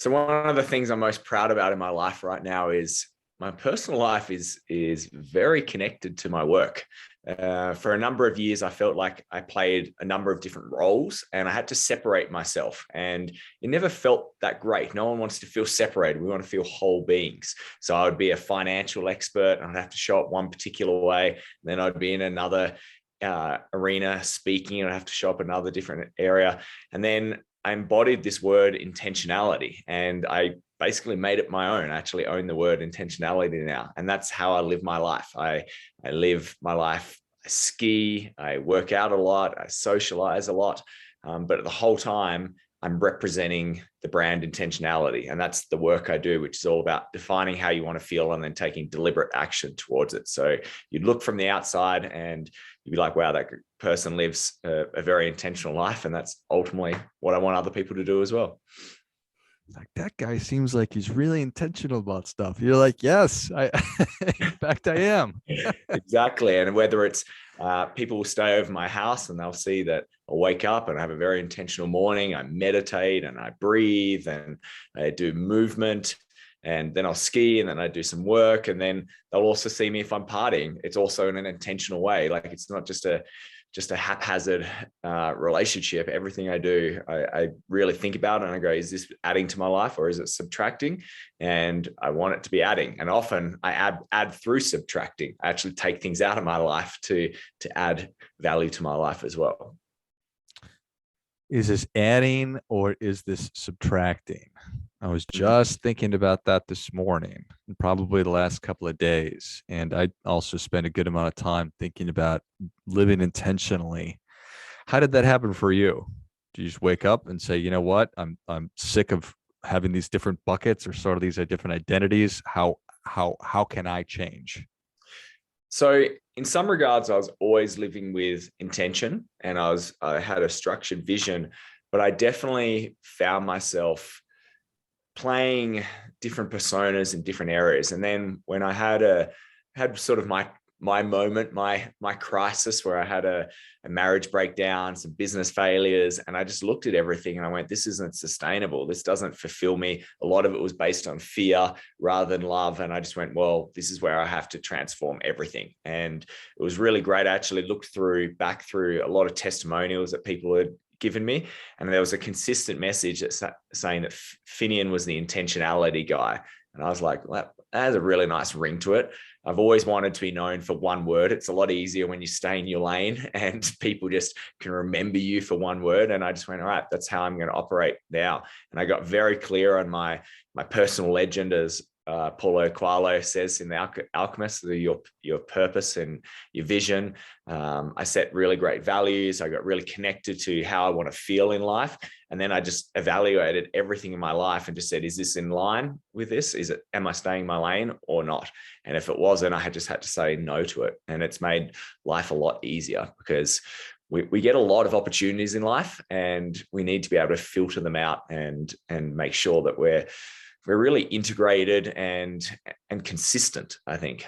So one of the things I'm most proud about in my life right now is my personal life is very connected to my work. For a number of years, I felt like I played a number of different roles and I had to separate myself. And it never felt that great. No one wants to feel separated. We want to feel whole beings. So I would be a financial expert and I'd have to show up one particular way. And then I'd be in another arena speaking and I'd have to show up another different area. And then I embodied this word intentionality and I basically made it my own. I actually own the word intentionality now. And that's how I live my life. I live my life. I ski, I work out a lot, I socialize a lot. But the whole time I'm representing the brand intentionality. And that's the work I do, which is all about defining how you want to feel and then taking deliberate action towards it. So you'd look from the outside and you'd be like, wow, that person lives a very intentional life. And that's ultimately what I want other people to do as well. Like, that guy seems like he's really intentional about stuff. You're like, yes, in fact, I am. Exactly. And whether it's people will stay over my house and they'll see that I'll wake up and I have a very intentional morning. I meditate and I breathe and I do movement, and then I'll ski and then I do some work, and then they'll also see me if I'm partying. It's also in an intentional way. Like, it's not just a haphazard relationship. Everything I do, I really think about it and I go, is this adding to my life or is it subtracting? And I want it to be adding. And often I add through subtracting. I actually take things out of my life to add value to my life as well. Is this adding or is this subtracting? I was just thinking about that this morning and probably the last couple of days. And I also spent a good amount of time thinking about living intentionally. How did that happen for you? Do you just wake up and say, you know what, I'm sick of having these different buckets or sort of these different identities? How can I change? So in some regards, I was always living with intention and I had a structured vision, but I definitely found myself playing different personas in different areas. And then when I had sort of my moment, my crisis, where I had a marriage breakdown, some business failures, and I just looked at everything and I went, this isn't sustainable. This doesn't fulfill me. A lot of it was based on fear rather than love. And I just went, well, this is where I have to transform everything. And it was really great. I actually looked back through a lot of testimonials that people had given me, and there was a consistent message saying that Finnian was the intentionality guy. And I was like, well, that has a really nice ring to it. I've always wanted to be known for one word. It's a lot easier when you stay in your lane and people just can remember you for one word. And I just went, all right, that's how I'm going to operate now. And I got very clear on my personal legend, as Paulo Coelho says in The Alchemist, your purpose and your vision. I set really great values. I got really connected to how I want to feel in life. And then I just evaluated everything in my life and just said, is this in line with this? Am I staying in my lane or not? And if it wasn't, I just had to say no to it. And it's made life a lot easier, because we get a lot of opportunities in life and we need to be able to filter them out and make sure that we're really integrated and consistent, I think.